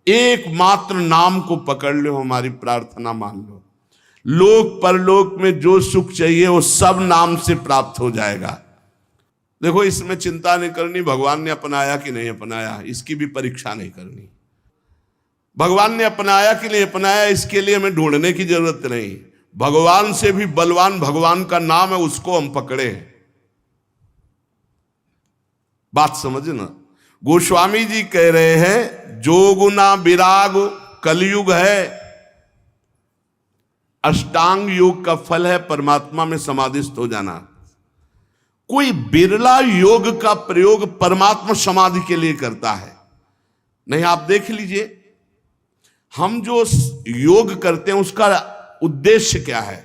एकमात्र नाम को पकड़ लो, हमारी प्रार्थना मान लो। लोक परलोक में जो सुख चाहिए वो सब नाम से प्राप्त हो जाएगा। देखो, इसमें चिंता नहीं करनी भगवान ने अपनाया कि नहीं अपनाया, इसकी भी परीक्षा नहीं करनी। भगवान ने अपनाया कि नहीं अपनाया, इसके लिए हमें ढूंढने की जरूरत नहीं। भगवान से भी बलवान भगवान का नाम है, उसको हम पकड़े। बात समझना। गोस्वामी जी कह रहे हैं, जोगुना विराग कलयुग है, अष्टांग योग का फल है परमात्मा में समाधिस्थ हो जाना। कोई बिरला योग का प्रयोग परमात्मा समाधि के लिए करता है। नहीं, आप देख लीजिए, हम जो योग करते हैं उसका उद्देश्य क्या है?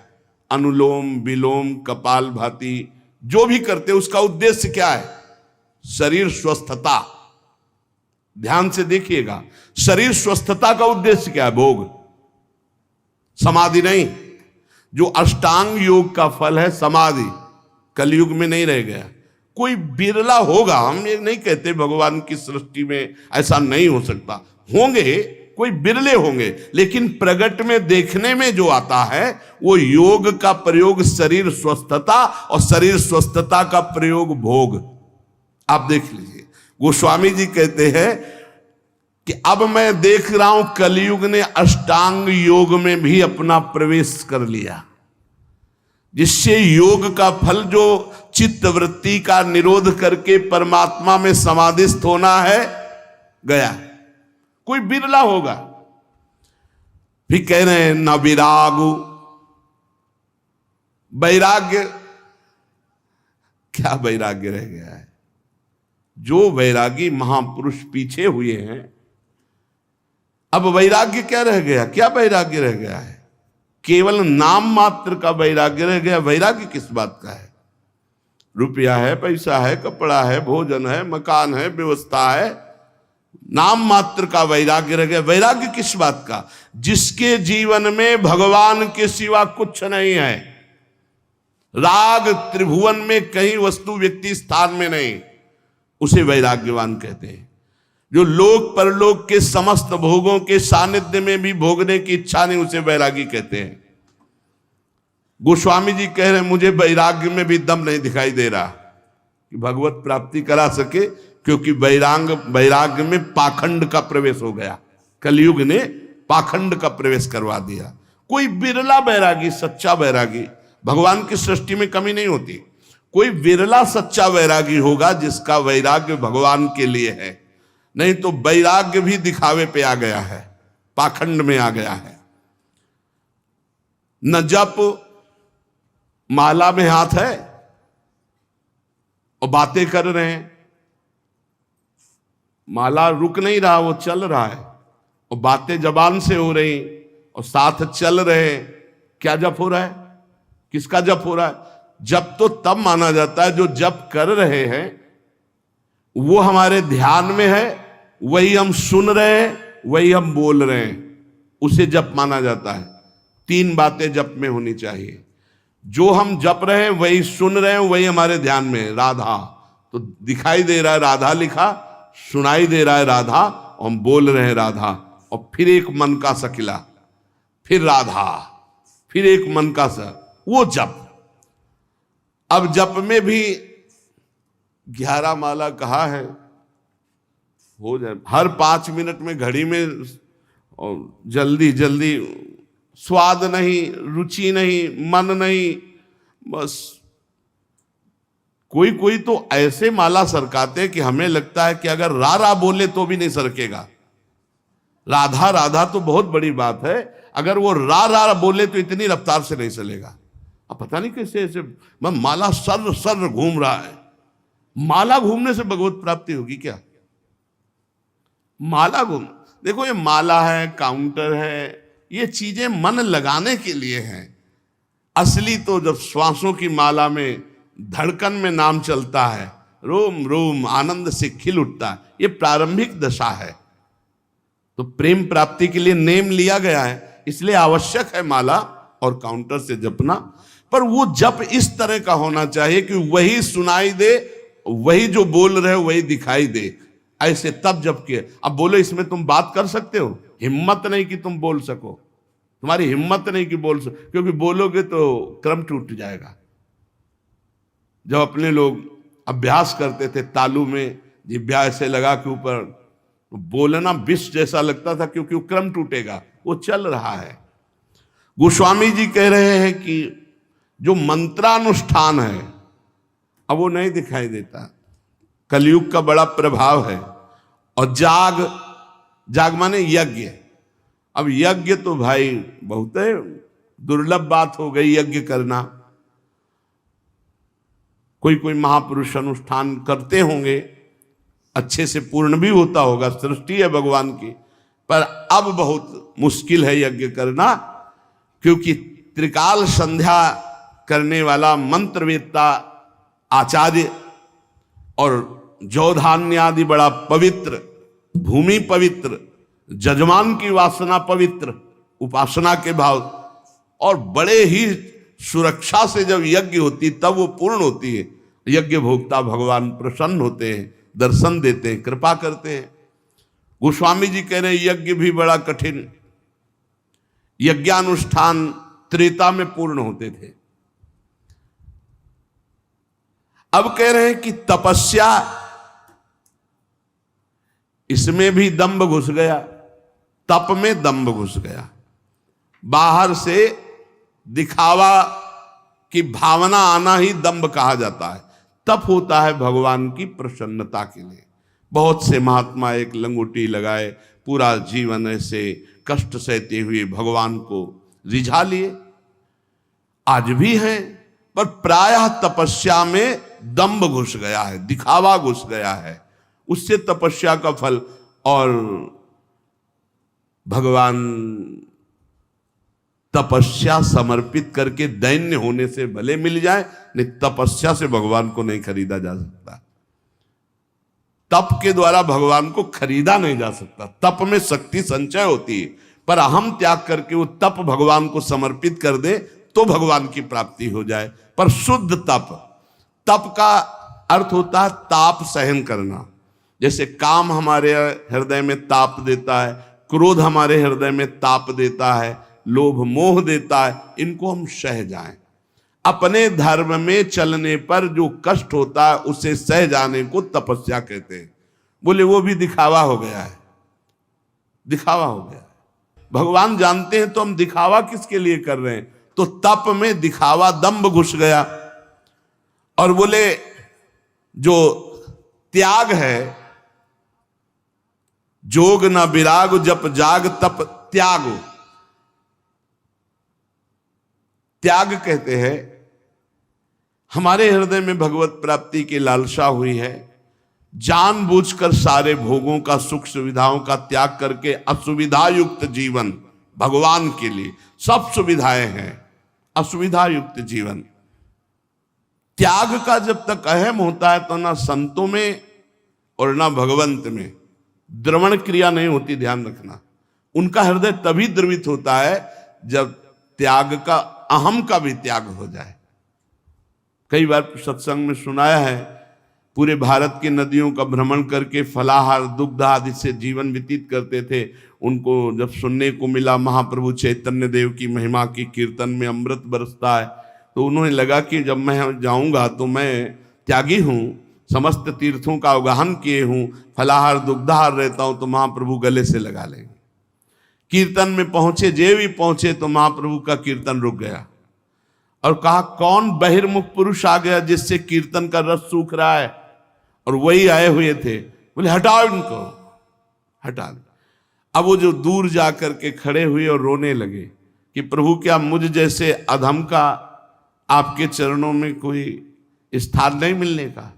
अनुलोम विलोम कपालभाति जो भी करते हैं उसका उद्देश्य क्या है? शरीर स्वस्थता। ध्यान से देखिएगा, शरीर स्वस्थता का उद्देश्य क्या है? भोग, समाधि नहीं। जो अष्टांग योग का फल है समाधि, कलयुग में नहीं रह गया। कोई बिरला होगा, हम ये नहीं कहते भगवान की सृष्टि में ऐसा नहीं हो सकता, होंगे, कोई बिरले होंगे, लेकिन प्रगट में देखने में जो आता है वो योग का प्रयोग शरीर स्वस्थता और शरीर स्वस्थता का प्रयोग भोग। आप देख लीजिए, गोस्वामी जी कहते हैं कि अब मैं देख रहा हूं कलयुग ने अष्टांग योग में भी अपना प्रवेश कर लिया, जिससे योग का फल जो चित्त वृत्ति का निरोध करके परमात्मा में समाधिस्थ होना है गया। कोई बिरला होगा। फिर कह रहे हैं न विरागु, वैराग्य, क्या वैराग्य रह गया है? जो वैरागी महापुरुष पीछे हुए हैं, अब वैराग्य क्या रह गया? क्या वैराग्य रह गया है? केवल नाम मात्र का वैराग्य रह गया। वैराग्य किस बात का है? रुपया है, पैसा है, कपड़ा है, भोजन है, मकान है, व्यवस्था है, नाम मात्र का वैराग्य रह गया। वैराग्य किस बात का? जिसके जीवन में भगवान के सिवा कुछ नहीं है, राग त्रिभुवन में कहीं वस्तु व्यक्ति स्थान में नहीं, उसे वैराग्यवान कहते हैं। जो लोक परलोक के समस्त भोगों के सानिध्य में भी भोगने की इच्छा नहीं, उसे वैरागी कहते हैं। गोस्वामी जी कह रहे हैं, मुझे वैराग्य में भी दम नहीं दिखाई दे रहा कि भगवत प्राप्ति करा सके, क्योंकि वैराग्य में पाखंड का प्रवेश हो गया। कलयुग ने पाखंड का प्रवेश करवा दिया। कोई बिरला वैरागी, सच्चा वैरागी, भगवान की सृष्टि में कमी नहीं होती, कोई बिरला सच्चा वैरागी होगा जिसका वैराग्य भगवान के लिए है। नहीं तो वैराग्य भी दिखावे पे आ गया है, पाखंड में आ गया है। न जप, माला में हाथ है और बातें कर रहे हैं, माला रुक नहीं रहा, वो चल रहा है, और बातें जबान से हो रही और साथ चल रहे हैं। क्या जप हो रहा है? किसका जप हो रहा है? जप तो तब माना जाता है जो जप कर रहे हैं वो हमारे ध्यान में है, वही हम सुन रहे हैं, वही हम बोल रहे हैं, उसे जप माना जाता है। तीन बातें जप में होनी चाहिए। जो हम जप रहे हैं वही सुन रहे हैं, वही हमारे ध्यान में है। राधा तो दिखाई दे रहा है, राधा लिखा, सुनाई दे रहा है राधा, और हम बोल रहे हैं राधा, और फिर एक मन का सकिला, फिर राधा, फिर एक मन का सा, वो जप। अब जप में भी 11 माला कहा है, हो जाए हर 5 मिनट में घड़ी में, और जल्दी जल्दी, स्वाद नहीं, रुचि नहीं, मन नहीं, बस कोई कोई तो ऐसे माला सरकाते कि हमें लगता है कि अगर रा रा बोले तो भी नहीं सरकेगा। राधा राधा तो बहुत बड़ी बात है, अगर वो रा रा बोले तो इतनी रफ्तार से नहीं चलेगा। अब पता नहीं कैसे ऐसे माला सर सर घूम रहा है। माला घूमने से भगवत प्राप्ति होगी क्या? माला घूम, देखो ये माला है, काउंटर है, ये चीजें मन लगाने के लिए हैं। असली तो जब श्वासों की माला में, धड़कन में नाम चलता है, रोम रोम आनंद से खिल उठता है, ये प्रारंभिक दशा है। तो प्रेम प्राप्ति के लिए नेम लिया गया है, इसलिए आवश्यक है माला और काउंटर से जपना। पर वो जप इस तरह का होना चाहिए कि वही सुनाई दे, वही जो बोल रहे वही दिखाई दे। ऐसे तब जब किए। अब बोलो इसमें तुम बात कर सकते हो? हिम्मत नहीं कि तुम बोल सको, तुम्हारी हिम्मत नहीं कि बोल सको, क्योंकि बोलोगे तो क्रम टूट जाएगा। जब अपने लोग अभ्यास करते थे तालू में जिभ्या ऐसे लगा के ऊपर, बोलना विष जैसा लगता था, क्योंकि वो क्रम टूटेगा, वो चल रहा है। गोस्वामी जी कह रहे हैं कि जो मंत्रानुष्ठान है अब वो नहीं दिखाई देता, कलयुग का बड़ा प्रभाव है। और जाग माने यज्ञ। अब यज्ञ तो भाई बहुत है दुर्लभ बात हो गई यज्ञ करना। कोई कोई महापुरुष अनुष्ठान करते होंगे, अच्छे से पूर्ण भी होता होगा, सृष्टि है भगवान की, पर अब बहुत मुश्किल है यज्ञ करना, क्योंकि त्रिकाल संध्या करने वाला मंत्रवेत्ता आचार्य और जौधान्य आदि बड़ा पवित्र, भूमि पवित्र, जजमान की वासना पवित्र, उपासना के भाव, और बड़े ही सुरक्षा से जब यज्ञ होती तब वो पूर्ण होती है। यज्ञ भोक्ता भगवान प्रसन्न होते हैं, दर्शन देते हैं, कृपा करते हैं। गोस्वामी जी कह रहे हैं यज्ञ भी बड़ा कठिन, यज्ञानुष्ठान त्रेता में पूर्ण होते थे। अब कह रहे हैं कि तपस्या, इसमें भी दंभ घुस गया, तप में दंभ घुस गया। बाहर से दिखावा की भावना आना ही दंभ कहा जाता है। तप होता है भगवान की प्रसन्नता के लिए। बहुत से महात्मा एक लंगोटी लगाए पूरा जीवन ऐसे कष्ट सहते हुए भगवान को रिझा लिए, आज भी हैं, पर प्रायः तपस्या में दंभ घुस गया है, दिखावा घुस गया है, उससे तपस्या का फल। और भगवान तपस्या समर्पित करके दैन्य होने से भले मिल जाए, नहीं तपस्या से भगवान को नहीं खरीदा जा सकता। तप के द्वारा भगवान को खरीदा नहीं जा सकता। तप में शक्ति संचय होती है, पर अहम त्याग करके वो तप भगवान को समर्पित कर दे तो भगवान की प्राप्ति हो जाए। पर शुद्ध तप, तप का अर्थ होता है ताप सहन करना। जैसे काम हमारे हृदय में ताप देता है, क्रोध हमारे हृदय में ताप देता है, लोभ मोह देता है, इनको हम सह जाएं। अपने धर्म में चलने पर जो कष्ट होता है उसे सह जाने को तपस्या कहते हैं। बोले वो भी दिखावा हो गया है, दिखावा हो गया है। भगवान जानते हैं तो हम दिखावा किसके लिए कर रहे हैं। तो तप में दिखावा दंभ घुस गया। और बोले जो त्याग है, जोग न विराग जप जाग तप त्यागो, त्याग कहते हैं हमारे हृदय में भगवत प्राप्ति की लालसा हुई है, जानबूझकर सारे भोगों का, सुख सुविधाओं का त्याग करके असुविधा युक्त जीवन, भगवान के लिए सब सुविधाएं हैं, असुविधा युक्त जीवन। त्याग का जब तक अहम होता है तो ना संतों में और ना भगवंत में द्रवण क्रिया नहीं होती, ध्यान रखना। उनका हृदय तभी द्रवित होता है जब त्याग का, अहम का भी त्याग हो जाए। कई बार सत्संग में सुनाया है, पूरे भारत की नदियों का भ्रमण करके फलाहार दुग्ध आदि से जीवन व्यतीत करते थे। उनको जब सुनने को मिला महाप्रभु चैतन्य देव की महिमा की कीर्तन में अमृत बरसता है, तो उन्होंने लगा कि जब मैं जाऊंगा तो मैं त्यागी हूँ, समस्त तीर्थों का अवगाहन किए हूँ, फलाहार दुग्धाहार रहता हूँ, तो महाप्रभु गले से लगा लेंगे। कीर्तन में पहुंचे, जे भी पहुंचे तो महाप्रभु का कीर्तन रुक गया और कहा कौन बहिर्मुख पुरुष आ गया जिससे कीर्तन का रस सूख रहा है। और वही आए हुए थे, बोले हटाओ इनको, हटा दो। अब वो जो दूर जा करके खड़े हुए और रोने लगे कि प्रभु क्या मुझ जैसे अधम का आपके चरणों में कोई स्थान नहीं मिलने का।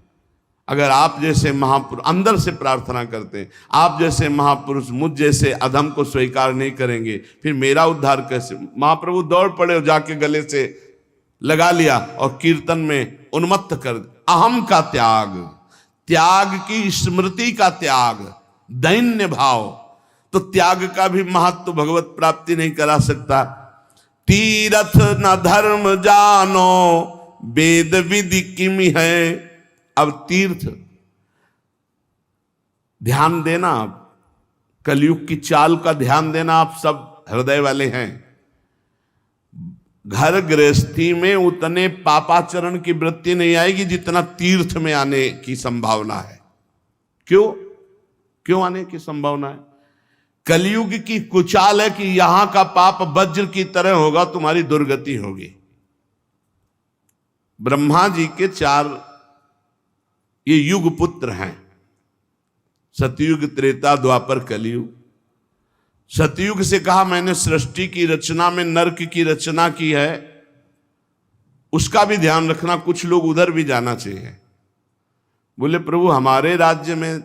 अगर आप जैसे महापुरुष अंदर से प्रार्थना करते हैं, आप जैसे महापुरुष मुझ जैसे अधम को स्वीकार नहीं करेंगे, फिर मेरा उद्धार कैसे। महाप्रभु दौड़ पड़े और जाके गले से लगा लिया और कीर्तन में उन्मत्त कर। अहम का त्याग, त्याग की स्मृति का त्याग, दैन्य भाव। तो त्याग का भी महत्व भगवत प्राप्ति नहीं करा सकता। तीरथ न धर्म जानो वेद विधि किमि है। अब तीर्थ ध्यान देना आप, कलयुग की चाल का ध्यान देना। आप सब हृदय वाले हैं। घर गृहस्थी में उतने पापाचरण की वृत्ति नहीं आएगी जितना तीर्थ में आने की संभावना है। क्यों आने की संभावना है? कलयुग की कुचाल है कि यहां का पाप वज्र की तरह होगा, तुम्हारी दुर्गति होगी। ब्रह्मा जी के 4 ये युग पुत्र हैं, सतयुग, त्रेता, द्वापर, कलयुग। सतयुग से कहा मैंने सृष्टि की रचना में नरक की रचना की है, उसका भी ध्यान रखना, कुछ लोग उधर भी जाना चाहिए। बोले प्रभु हमारे राज्य में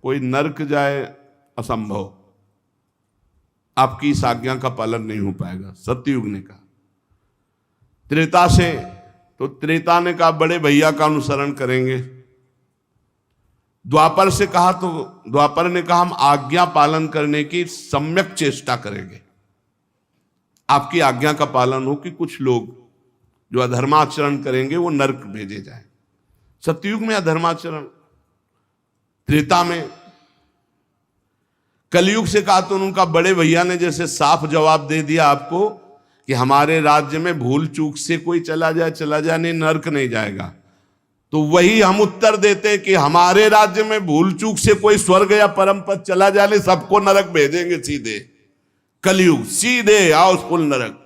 कोई नरक जाए असंभव, आपकी इस आज्ञा का पालन नहीं हो पाएगा, सतयुग ने कहा। त्रेता से तो त्रेता ने कहा बड़े भैया का अनुसरण करेंगे। द्वापर से कहा तो द्वापर ने कहा हम आज्ञा पालन करने की सम्यक चेष्टा करेंगे, आपकी आज्ञा का पालन हो कि कुछ लोग जो अधर्माचरण करेंगे वो नरक भेजे जाए। सतयुग में अधर्माचरण, त्रेता में। कलयुग से कहा तो उनका बड़े भैया ने जैसे साफ जवाब दे दिया आपको कि हमारे राज्य में भूल चूक से कोई चला जाए नहीं, नरक नहीं जाएगा। तो वही हम उत्तर देते कि हमारे राज्य में भूल चूक से कोई स्वर्ग या परम पद चला जाए, सबको नरक भेजेंगे सीधे। कलयुग सीधे आओ फुल नरक,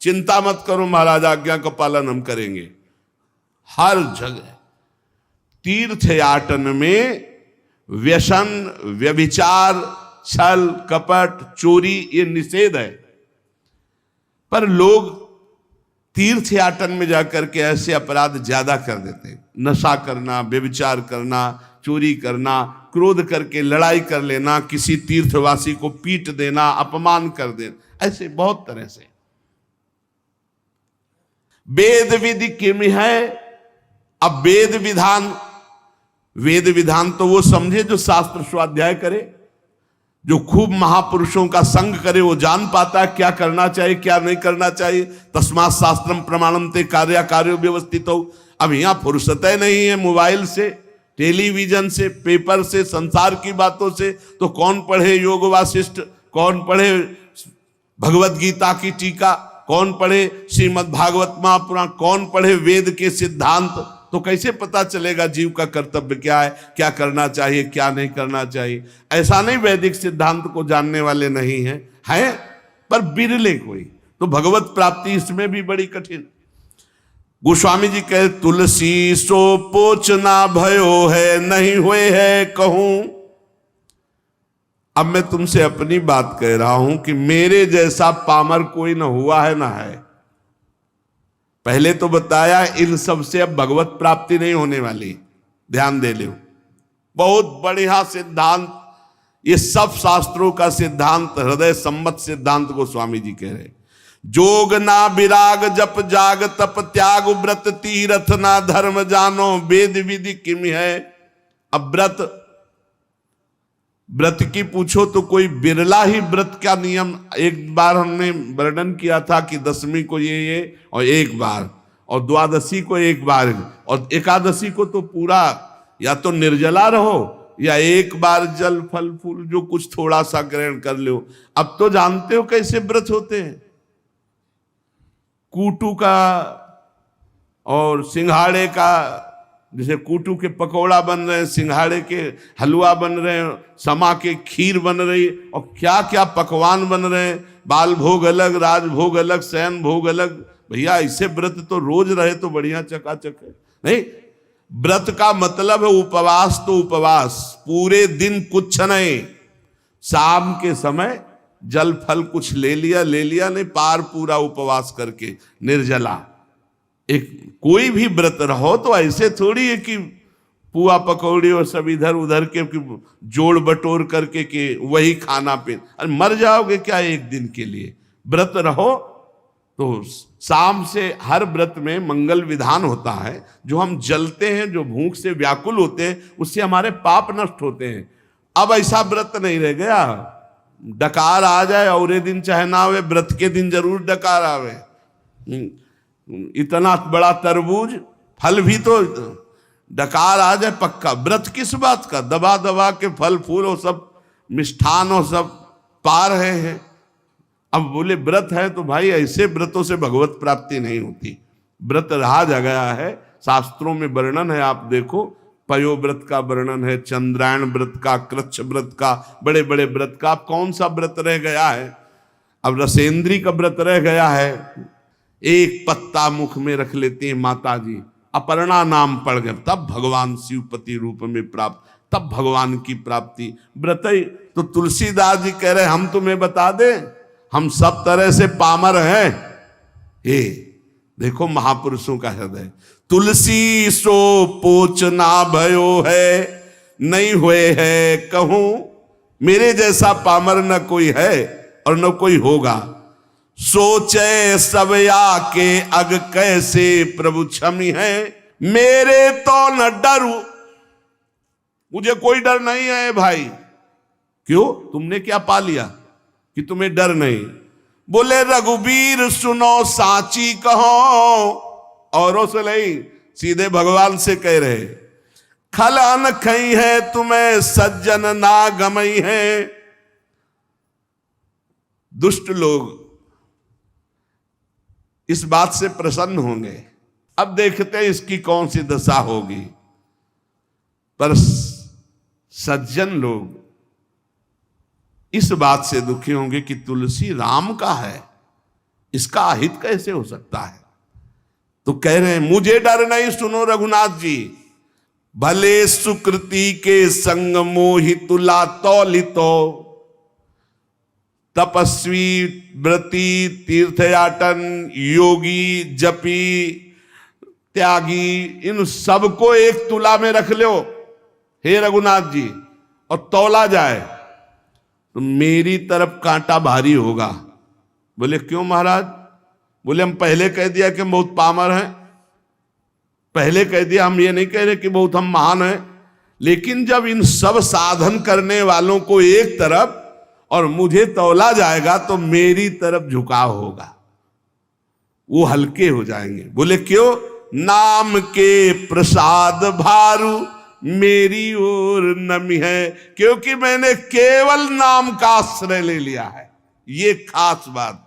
चिंता मत करो महाराज, आज्ञा का पालन हम करेंगे। हर जगह तीर्थयाटन में व्यसन, व्यभिचार, छल, कपट, चोरी ये निषेध है, पर लोग तीर्थयाटन में जाकर के ऐसे अपराध ज्यादा कर देते हैं। नशा करना, व्यभिचार करना, चोरी करना, क्रोध करके लड़ाई कर लेना, किसी तीर्थवासी को पीट देना, अपमान कर देना, ऐसे बहुत तरह से। वेद विधि किम है? अब वेद विधान तो वो समझे जो शास्त्र स्वाध्याय करे, जो खूब महापुरुषों का संग करे, वो जान पाता है क्या करना चाहिए क्या नहीं करना चाहिए। तस्मात् शास्त्रम प्रमाणम ते कार्य व्यवस्थित हो। अब यहाँ फुर्सत नहीं है मोबाइल से, टेलीविजन से, पेपर से, संसार की बातों से, तो कौन पढ़े योग वासिष्ठ, कौन पढ़े भगवत गीता की टीका, कौन पढ़े श्रीमद् भागवत महापुराण, कौन पढ़े वेद के सिद्धांत। तो कैसे पता चलेगा जीव का कर्तव्य क्या है, क्या करना चाहिए क्या नहीं करना चाहिए। ऐसा नहीं वैदिक सिद्धांत को जानने वाले नहीं हैं, पर बिरले कोई। तो भगवत प्राप्ति इसमें भी बड़ी कठिन। गोस्वामी जी कहे तुलसी सो पोचना भयो है, नहीं हुए है कहूं। अब मैं तुमसे अपनी बात कह रहा हूं कि मेरे जैसा पामर कोई ना हुआ है ना है। पहले तो बताया इन सब से अब भगवत प्राप्ति नहीं होने वाली, ध्यान दे लो। बहुत बढ़िया सिद्धांत, ये सब शास्त्रों का सिद्धांत, हृदय सम्मत सिद्धांत को स्वामी जी कह रहे। जोग ना विराग जप जाग तप त्याग व्रत तीरथ ना धर्म जानो, वेद विधि किम है। अब व्रत की पूछो तो कोई बिरला ही व्रत का नियम। एक बार हमने वर्णन किया था कि दशमी को ये और एक बार, और द्वादशी को एक बार, और एकादशी को तो पूरा या तो निर्जला रहो या एक बार जल फल फूल जो कुछ थोड़ा सा ग्रहण कर लो। अब तो जानते हो कैसे व्रत होते हैं, कूटू का और सिंघाड़े का। जैसे कूटू के पकौड़ा बन रहे हैं, सिंघाड़े के हलवा बन रहे हैं, समा के खीर बन रही, और क्या क्या पकवान बन रहे हैं। बाल भोग अलग, राज भोग अलग, शयन भोग अलग। भैया ऐसे व्रत तो रोज रहे तो बढ़िया चकाचक है। नहीं, व्रत का मतलब है उपवास, तो उपवास पूरे दिन कुछ नहीं, शाम के समय जल फल कुछ ले लिया नहीं, पार पूरा उपवास करके निर्जला। एक कोई भी व्रत रहो तो ऐसे थोड़ी है कि पुआ पकौड़ी और सब इधर उधर के जोड़ बटोर करके कि वही खाना पे, अरे मर जाओगे क्या एक दिन के लिए। व्रत रहो तो शाम से हर व्रत में मंगल विधान होता है। जो हम जलते हैं, जो भूख से व्याकुल होते हैं, उससे हमारे पाप नष्ट होते हैं। अब ऐसा व्रत नहीं रह गया, डकार आ जाए और दिन चाहे ना आवे, व्रत के दिन जरूर डकार आवे। इतना बड़ा तरबूज फल भी तो डकार आ जाए पक्का। व्रत किस बात का? दबा दबा के फल फूल हो सब मिष्ठान हो सब पा रहे हैं। अब बोले व्रत है तो भाई ऐसे व्रतों से भगवत प्राप्ति नहीं होती। व्रत रहा जा गया है, शास्त्रों में वर्णन है, आप देखो पयो व्रत का वर्णन है, चंद्रायण व्रत का, कृच्छ व्रत का, बड़े बड़े व्रत का। अब कौन सा व्रत रह गया है? अब रसेंद्री का व्रत रह गया है। एक पत्ता मुख में रख लेती हैं माता जी, अपर्णा नाम पड़ गए, तब भगवान शिवपति रूप में प्राप्त, तब भगवान की प्राप्ति। व्रत ही तो तुलसीदास जी कह रहे हम तुम्हें बता दें, हम सब तरह से पामर हैं। ये देखो महापुरुषों का हृदय। तुलसी सो पोच ना भयो है, नहीं हुए है कहूं, मेरे जैसा पामर न कोई है और न कोई होगा। सोचे सबया के अग कैसे प्रभु क्षमी है, मेरे तो न डरू, मुझे कोई डर नहीं है भाई। क्यों? तुमने क्या पा लिया कि तुम्हें डर नहीं? बोले रघुबीर सुनो साची कहो, औरों से नहीं, सीधे भगवान से कह रहे। खल अन खई है तुम्हें सज्जन ना गमई है। दुष्ट लोग इस बात से प्रसन्न होंगे, अब देखते हैं इसकी कौन सी दशा होगी। पर सज्जन लोग इस बात से दुखी होंगे कि तुलसी राम का है, इसका अहित कैसे हो सकता है। तो कह रहे हैं मुझे डर नहीं, सुनो रघुनाथ जी, भले सुकृति के संग मोहि तुला तौलितो, तपस्वी व्रती तीर्थयाटन योगी जपी त्यागी, इन सबको एक तुला में रख लो हे रघुनाथ जी, और तौला जाए तो मेरी तरफ कांटा भारी होगा। बोले क्यों महाराज? बोले हम पहले कह दिया कि बहुत पामर हैं, पहले कह दिया, हम ये नहीं कह रहे कि बहुत हम महान हैं, लेकिन जब इन सब साधन करने वालों को एक तरफ और मुझे तौला जाएगा तो मेरी तरफ झुकाव होगा, वो हल्के हो जाएंगे। बोले क्यों? नाम के प्रसाद भारू मेरी ओर नमी है, क्योंकि मैंने केवल नाम का आश्रय ले लिया है। ये खास बात,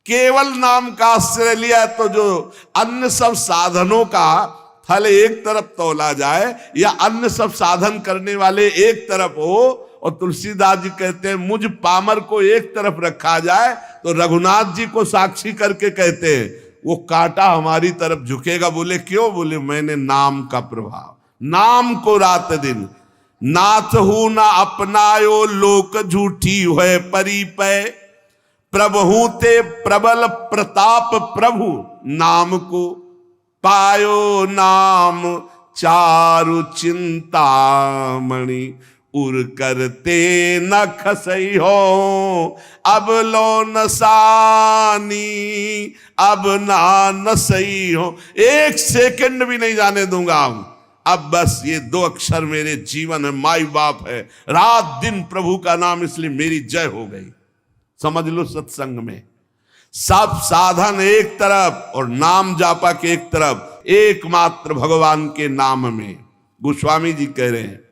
केवल नाम का आश्रय लिया, तो जो अन्य सब साधनों का फल एक तरफ तौला जाए या अन्य सब साधन करने वाले एक तरफ हो, और तुलसीदास जी कहते हैं मुझ पामर को एक तरफ रखा जाए, तो रघुनाथ जी को साक्षी करके कहते हैं वो कांटा हमारी तरफ झुकेगा। बोले क्यों? बोले मैंने नाम का प्रभाव, नाम को रात दिन नाथ हूं ना अपनायो, लोक झूठी है परिपय, प्रभु ते प्रबल प्रताप प्रभु, नाम को पायो नाम चारु चिंतामणि, उर करते न खसई हो, अब लो नसानी अब ना नसई हो, एक सेकंड भी नहीं जाने दूंगा। अब बस ये 2 अक्षर मेरे जीवन है, माई बाप है, रात दिन प्रभु का नाम, इसलिए मेरी जय हो गई। समझ लो सत्संग में सब साधन एक तरफ और नाम जापा के एक तरफ, एकमात्र भगवान के नाम में। गोस्वामी जी कह रहे हैं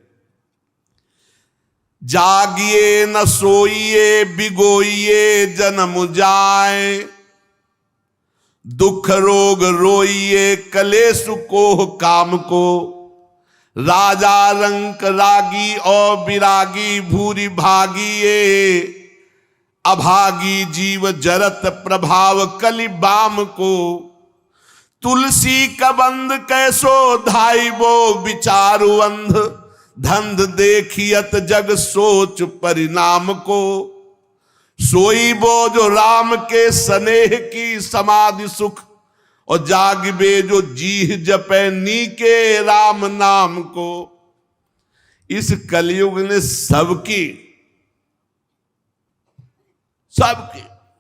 जागिए न सोइए बिगोइए जन्म जाए, दुख रोग रोइए कलेश को काम को, राजा रंक रागी और विरागी भूरी भागिए, अभागी जीव जरत प्रभाव कलि बाम को, तुलसी कबंद कैसो धाई वो विचारु अंध, धंध देखियत जग सोच परिणाम को, सोई बो जो राम के स्नेह की समाधि सुख, और जागबे जो जीह जपे नी के राम नाम को। इस कलयुग ने सबकी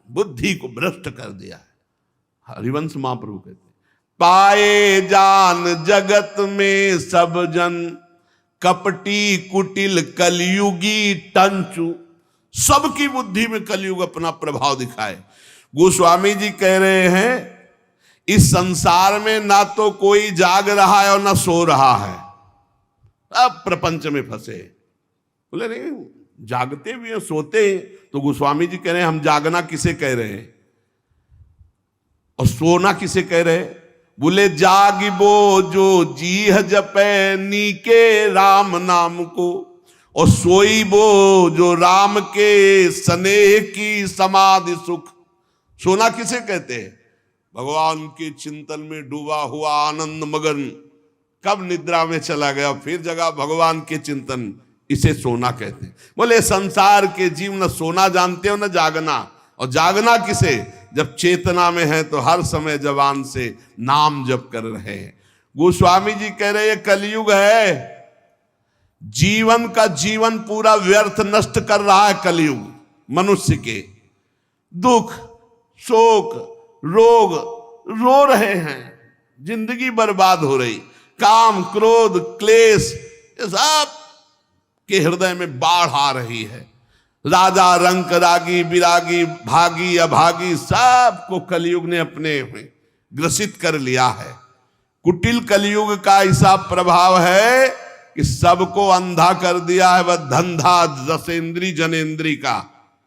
बुद्धि को भ्रष्ट कर दिया है। हरिवंश महाप्रभु कहते पाए जान जगत में सब जन, कपटी कुटिल कलयुगी टंचु, सबकी बुद्धि में कलयुग अपना प्रभाव दिखाए। गोस्वामी जी कह रहे हैं इस संसार में ना तो कोई जाग रहा है और ना सो रहा है, अब प्रपंच में फंसे। बोले नहीं, जागते भी हैं सोते हैं। तो गोस्वामी जी कह रहे हैं हम जागना किसे कह रहे हैं और सोना किसे कह रहे हैं? बोले जागिबो जो जीह जपे नीके राम नाम को, और सोईबो जो राम के स्नेह की समाधि सुख। सोना किसे कहते हैं? भगवान के चिंतन में डूबा हुआ आनंद मगन कब निद्रा में चला गया फिर जगा भगवान के चिंतन, इसे सोना कहते हैं। बोले संसार के जीव न सोना जानते हो न जागना। और जागना किसे? जब चेतना में है तो हर समय जवान से नाम जप कर रहे हैं। गोस्वामी जी कह रहे ये कलयुग है, जीवन का जीवन पूरा व्यर्थ नष्ट कर रहा है कलयुग। मनुष्य के दुख शोक रोग रो रहे हैं, जिंदगी बर्बाद हो रही, काम क्रोध क्लेश ये सब के हृदय में बाढ़ आ रही है। राजा रंक रागी विरागी भागी अभागी सबको कलयुग ने अपने में ग्रसित कर लिया है। कुटिल कलयुग का ऐसा प्रभाव है कि सबको अंधा कर दिया है। वह धंधा रसेंद्री जनेन्द्री का,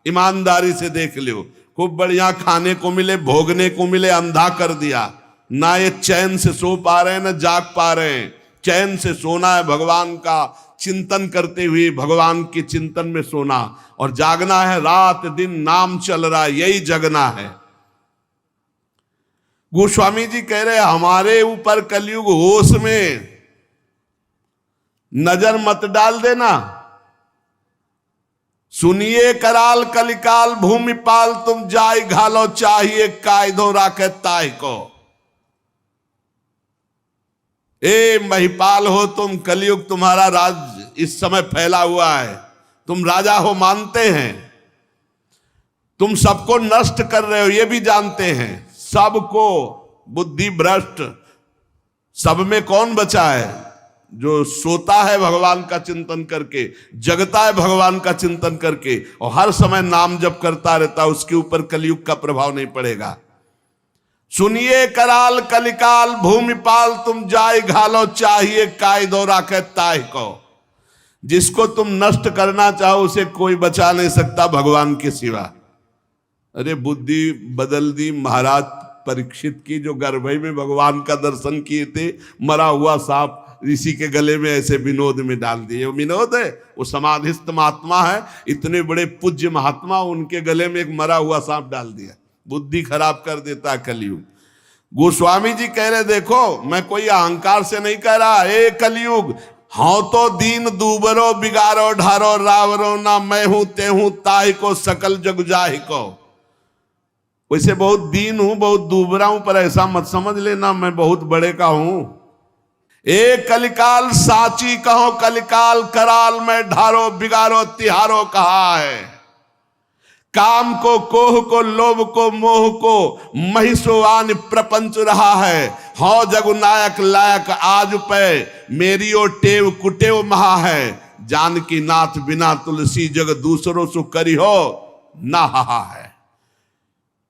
ईमानदारी से देख लो, खूब बढ़िया खाने को मिले भोगने को मिले, अंधा कर दिया। ना ये चैन से सो पा रहे हैं ना जाग पा रहे हैं। चैन से सोना है भगवान का चिंतन करते हुए, भगवान के चिंतन में सोना, और जागना है रात दिन नाम चल रहा है, यही जगना है। गोस्वामी जी कह रहे हमारे ऊपर कलयुग होश में नजर मत डाल देना। सुनिए कराल कलिकाल भूमिपाल तुम जाय घालो चाहिए कायदो राखे ताय को। ए महिपाल हो तुम, कलयुग तुम्हारा राज इस समय फैला हुआ है, तुम राजा हो मानते हैं, तुम सबको नष्ट कर रहे हो ये भी जानते हैं, सबको बुद्धि भ्रष्ट। सब में कौन बचा है? जो सोता है भगवान का चिंतन करके, जगता है भगवान का चिंतन करके और हर समय नाम जप करता रहता, उसके ऊपर कलयुग का प्रभाव नहीं पड़ेगा। सुनिए कराल कलिकाल भूमिपाल तुम जाय घालो चाहिए कायदो राखे ताय को। जिसको तुम नष्ट करना चाहो उसे कोई बचा नहीं सकता भगवान के सिवा। अरे बुद्धि बदल दी महाराज परीक्षित की, जो गर्भई में भगवान का दर्शन किए थे, मरा हुआ सांप ऋषि के गले में ऐसे विनोद में डाल दिए। वो विनोद है, वो समाधिस्थ महात्मा है, इतने बड़े पूज्य महात्मा, उनके गले में एक मरा हुआ सांप डाल दिया। बुद्धि खराब कर देता है कलयुग। गोस्वामी जी कह रहे देखो मैं कोई अहंकार से नहीं कह रहा, ए कलयुग हाँ तो दीन दूबरो बिगारो ढारो रावरो ना मैं हूं ते हूं ताहि को सकल जग जाहि को। वैसे बहुत दीन हूं बहुत दूबरा हूं, पर ऐसा मत समझ लेना मैं बहुत बड़े का हूं। ए कलिकाल साची कहो कलिकाल कराल में ढारो बिगारो तिहारो कहा है। काम को कोह को लोभ को मोह को महिषोवान प्रपंच रहा है। हौ जगु नायक लायक आज पे मेरी ओ टेव कुटेव महा है। जानकी नाथ बिना तुलसी जग दूसरों सु करी हो ना हाहा है।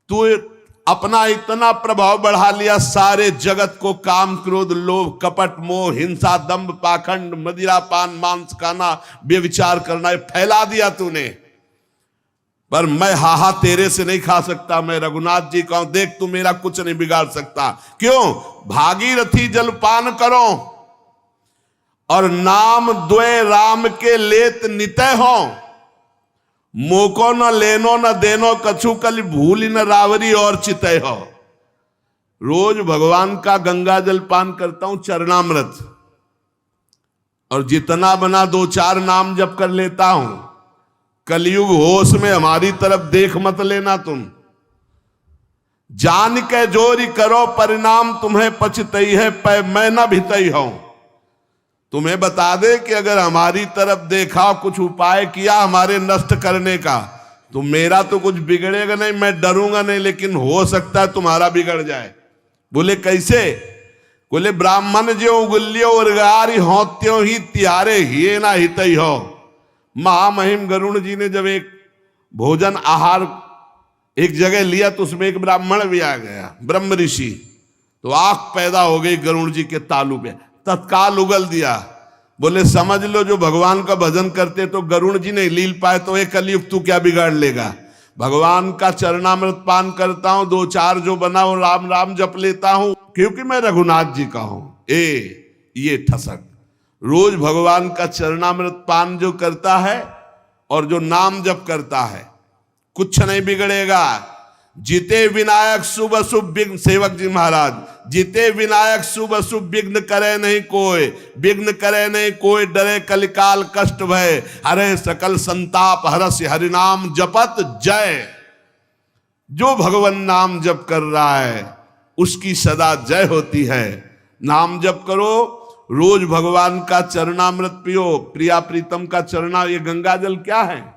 तू अपना इतना प्रभाव बढ़ा लिया, सारे जगत को काम क्रोध लोभ कपट मोह हिंसा दंभ पाखंड मदिरा पान मांस खाना व्यभिचार करना फैला दिया तूने। पर मैं हाहा तेरे से नहीं खा सकता। मैं रघुनाथ जी कहूं देख तू मेरा कुछ नहीं बिगाड़ सकता। क्यों? भागीरथी जलपान करो और नाम द्वय राम के लेत नितय हो। मोको न लेनो न देनो कछु कल भूल न रावरी और चितय हो। रोज भगवान का गंगा जल पान करता हूं चरणामृत, और जितना बना 2-4 नाम जप कर लेता हूं। कलयुग होश में हमारी तरफ देख मत लेना तुम। जान के जोरी करो परिणाम तुम्हें पछतई है पै मैं न भितई हूं। तुम्हें बता दे कि अगर हमारी तरफ देखा कुछ उपाय किया हमारे नष्ट करने का, तो मेरा तो कुछ बिगड़ेगा नहीं, मैं डरूंगा नहीं, लेकिन हो सकता है तुम्हारा बिगड़ जाए। बोले कैसे? बोले ब्राह्मण जो उगल्यो उर्गारी हो त्यों ही तिहारे हिये ना हितई हो। महामहिम गरुण जी ने जब एक भोजन आहार एक जगह लिया तो उसमें एक ब्राह्मण भी आ गया, ब्रह्म ऋषि। तो आंख पैदा हो गई गरुड़ जी के तालू पे, तत्काल उगल दिया। बोले समझ लो जो भगवान का भजन करते तो गरुड़ जी नहीं लील पाए तो एक कलयुग तू क्या बिगाड़ लेगा। भगवान का चरणामृत पान करता हूं, दो चार जो बना हूं राम राम जप लेता हूं क्योंकि मैं रघुनाथ जी का हूं। ये ठसक रोज भगवान का चरणामृत पान जो करता है और जो नाम जप करता है कुछ नहीं बिगड़ेगा। जीते विनायक शुभ अशुभ विघ्न, सेवक जी महाराज, जीते विनायक शुभ अशुभ विघ्न करे नहीं कोई, विघ्न करे नहीं कोई, डरे कलिकाल कष्ट भय, हरे सकल संताप हरस हरिनाम जपत जय। जो भगवान नाम जप कर रहा है उसकी सदा जय होती है। नाम जप करो, रोज भगवान का चरणामृत पियो, प्रिया प्रीतम का चरणा, ये गंगा जल क्या है?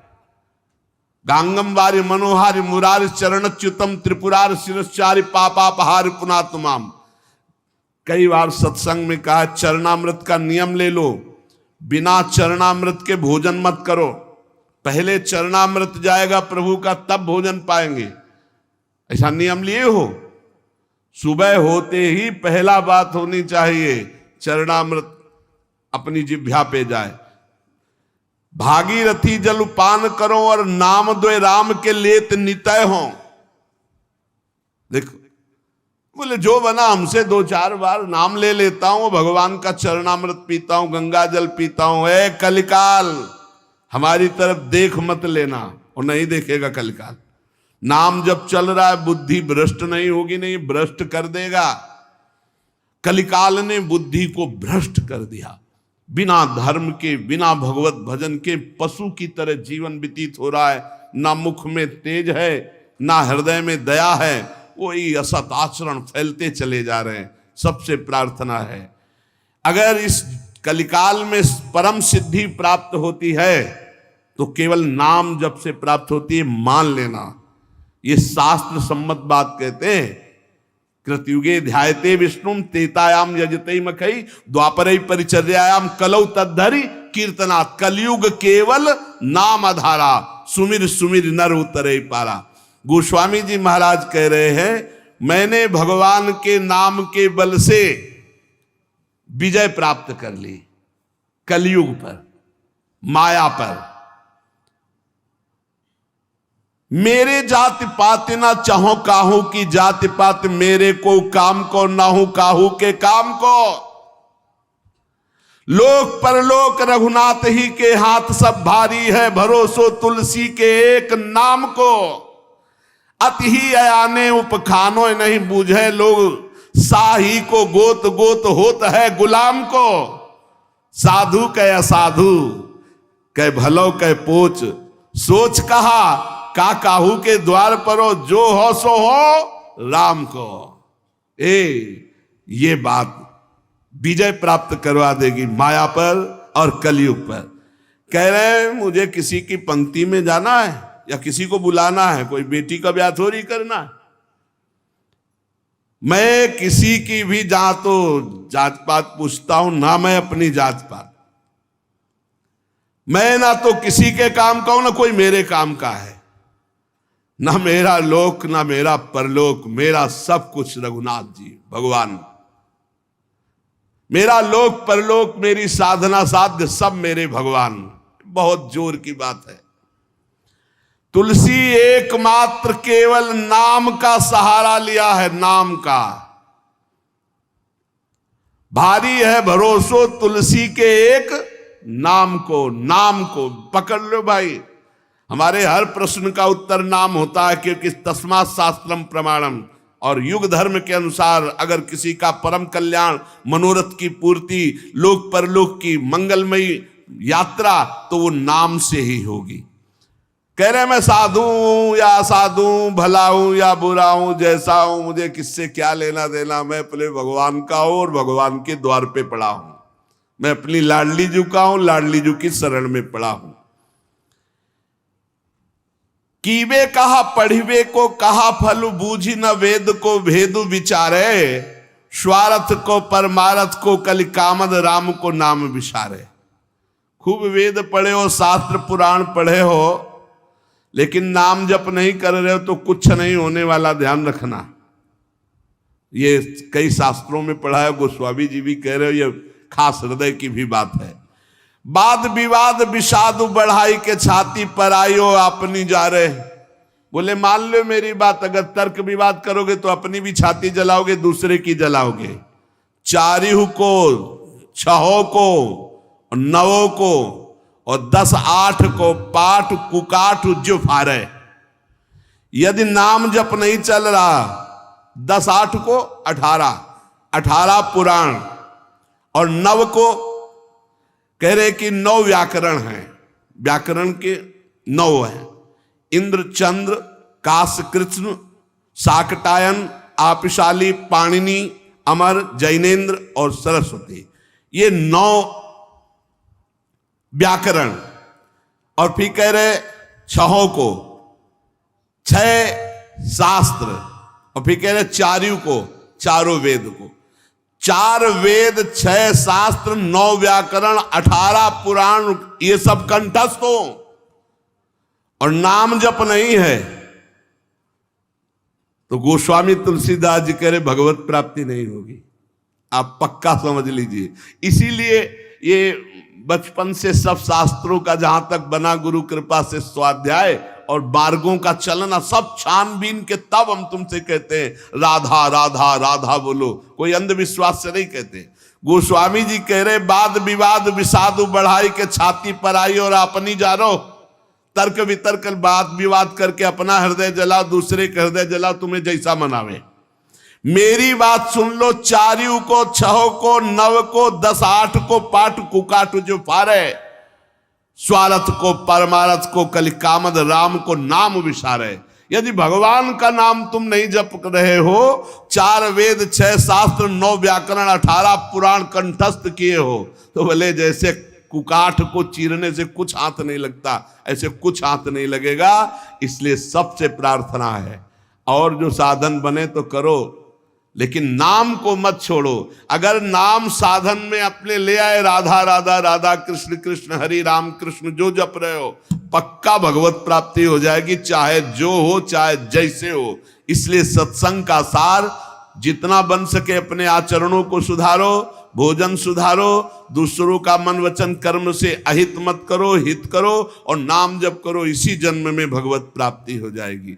गांगम वारि मनोहारि मुरारि चरणच्युतम त्रिपुरार शिरश्चारि पापापहारि पुनातुमाम। कई बार सत्संग में कहा चरणामृत का नियम ले लो, बिना चरणामृत के भोजन मत करो। पहले चरणामृत जाएगा प्रभु का तब भोजन पाएंगे, ऐसा नियम लिए हो। सुबह होते ही पहला बात होनी चाहिए चरणामृत अपनी जिह्वा पे जाए। भागीरथी जल पान करो और नाम द्वय राम के लेत नितय हो। देखो बोले जो बना हमसे दो चार बार नाम ले लेता हूं, भगवान का चरणामृत पीता हूं, गंगा जल पीता हूं। ए कलिकाल हमारी तरफ देख मत लेना, और नहीं देखेगा कलिकाल। नाम जब चल रहा है बुद्धि भ्रष्ट नहीं होगी, नहीं भ्रष्ट कर देगा। कलिकाल ने बुद्धि को भ्रष्ट कर दिया। बिना धर्म के, बिना भगवत भजन के पशु की तरह जीवन व्यतीत हो रहा है। ना मुख में तेज है, ना हृदय में दया है, वही असत आचरण फैलते चले जा रहे हैं। सबसे प्रार्थना है अगर इस कलिकाल में परम सिद्धि प्राप्त होती है तो केवल नाम जप से प्राप्त होती है, मान लेना। ये शास्त्र सम्मत बात कहते हैं। कृतयुगे ध्यायते विष्णुम तेतायाम यजते मखई द्वापरई परिचर्यायाम कलौ तद्धरि कीर्तनात्। कलयुग केवल नाम आधारा, सुमिर सुमिर नर उतरे पारा। गोस्वामी जी महाराज कह रहे हैं मैंने भगवान के नाम के बल से विजय प्राप्त कर ली कलयुग पर, माया पर। मेरे जाति पात ना चाहो काहू की जाति पात, मेरे को काम को ना हो काहू के काम को। लोक परलोक रघुनाथ ही के हाथ सब भारी है, भरोसो तुलसी के एक नाम को। अति ही अयाने उपखानो नहीं बूझे लोग, साही को गोत गोत होत है गुलाम को। साधु कह असाधु कह भलो कह पोच, सोच कहा का काहू के द्वार पर हो, जो हो सो हो राम को। ये बात विजय प्राप्त करवा देगी माया पर और कलयुग पर। कह रहे हैं मुझे किसी की पंक्ति में जाना है या किसी को बुलाना है, कोई बेटी का ब्याह थोड़ी करना है। मैं किसी की भी जहां तो जात पात पूछता हूं ना, मैं अपनी जात पात, मैं ना तो किसी के काम का हूं ना कोई मेरे काम का है। ना मेरा लोक ना मेरा परलोक, मेरा सब कुछ रघुनाथ जी भगवान। मेरा लोक परलोक मेरी साधना साध्य सब मेरे भगवान। बहुत जोर की बात है। तुलसी एकमात्र केवल नाम का सहारा लिया है, नाम का। भारी है भरोसो तुलसी के एक नाम को। नाम को पकड़ लो भाई। हमारे हर प्रश्न का उत्तर नाम होता है, क्योंकि तस्मात् शास्त्रम प्रमाणम। और युग धर्म के अनुसार अगर किसी का परम कल्याण, मनोरथ की पूर्ति, लोक परलोक की मंगलमयी यात्रा, तो वो नाम से ही होगी। कह रहे मैं साधु हूं या असाधु हूं, भला हूं या बुरा हूं, जैसा हूं, मुझे किससे क्या लेना देना। मैं अपने भगवान का हूं और भगवान के द्वार पे पड़ा हूं। मैं अपनी लाडली जू का हूं, लाडली जू की शरण में पड़ा हूं। कीवे कहा पढ़िवे को कहा फल, बूझी न वेद को भेदु विचारे। स्वार्थ को परमारथ को कलि कामद, राम को नाम विसारे। खूब वेद पढ़े हो, शास्त्र पुराण पढ़े हो, लेकिन नाम जप नहीं कर रहे हो तो कुछ नहीं होने वाला, ध्यान रखना। ये कई शास्त्रों में पढ़ा है, गोस्वामी जी भी कह रहे हो, ये खास हृदय की भी बात है। वाद विवाद विषाद बढ़ाई के छाती पर आयो अपनी जा रहे। बोले मान लो मेरी बात, अगर तर्क विवाद करोगे तो अपनी भी छाती जलाओगे, दूसरे की जलाओगे। चारिहु को, छहों को, नवों को और 10-8 को पाठ कुकाठ जो फारे। यदि नाम जप नहीं चल रहा, 10-8 को 18 पुराण और 9 को कह रहे कि 9 व्याकरण हैं, व्याकरण के 9 हैं। इंद्र, चंद्र, काश, कृष्ण, शाकटायन, आपिशाली, पाणिनि, अमर, जैनेन्द्र और सरस्वती, ये 9 व्याकरण। और फिर कह रहे 6 को 6 शास्त्र, और फिर कह रहे चारियों को, चारों वेद को। 4 वेद, 6 शास्त्र, 9 व्याकरण, 18 पुराण, ये सब कंठस्थ हो और नाम जप नहीं है तो गोस्वामी तुलसीदास जी कह रहे भगवत प्राप्ति नहीं होगी। आप पक्का समझ लीजिए। इसीलिए ये बचपन से सब शास्त्रों का जहां तक बना गुरु कृपा से स्वाध्याय और मार्गों का चलना सब छानबीन के, तब हम तुमसे कहते हैं राधा राधा राधा बोलो, कोई अंधविश्वास से नहीं कहते। गोस्वामी जी कह रहे वाद विवाद विषाद बढ़ाई के छाती पर आई और अपनी जा रो। तर्क वितर्क वाद विवाद करके अपना हृदय जला, दूसरे का हृदय जला, तुम्हें जैसा मनावे। मेरी बात सुन लो, चारियों को, 6 को, 9 को, 10-8 को पाठ कुकाठ जो फारे। स्वार्थ को, परमारथ को, कलिकामद राम को नाम विसारे। यदि भगवान का नाम तुम नहीं जप रहे हो, 4 वेद, 6 शास्त्र, 9 व्याकरण, 18 पुराण कंठस्थ किए हो, तो भले जैसे कुकाठ को चीरने से कुछ हाथ नहीं लगता, ऐसे कुछ हाथ नहीं लगेगा। इसलिए सबसे प्रार्थना है, और जो साधन बने तो करो, लेकिन नाम को मत छोड़ो। अगर नाम साधन में अपने ले आए, राधा राधा राधा, कृष्ण कृष्ण, हरि राम कृष्ण जो जप रहे हो, पक्का भगवत प्राप्ति हो जाएगी, चाहे जो हो, चाहे जैसे हो। इसलिए सत्संग का सार, जितना बन सके अपने आचरणों को सुधारो, भोजन सुधारो, दूसरों का मन वचन कर्म से अहित मत करो, हित करो और नाम जप करो। इसी जन्म में भगवत प्राप्ति हो जाएगी।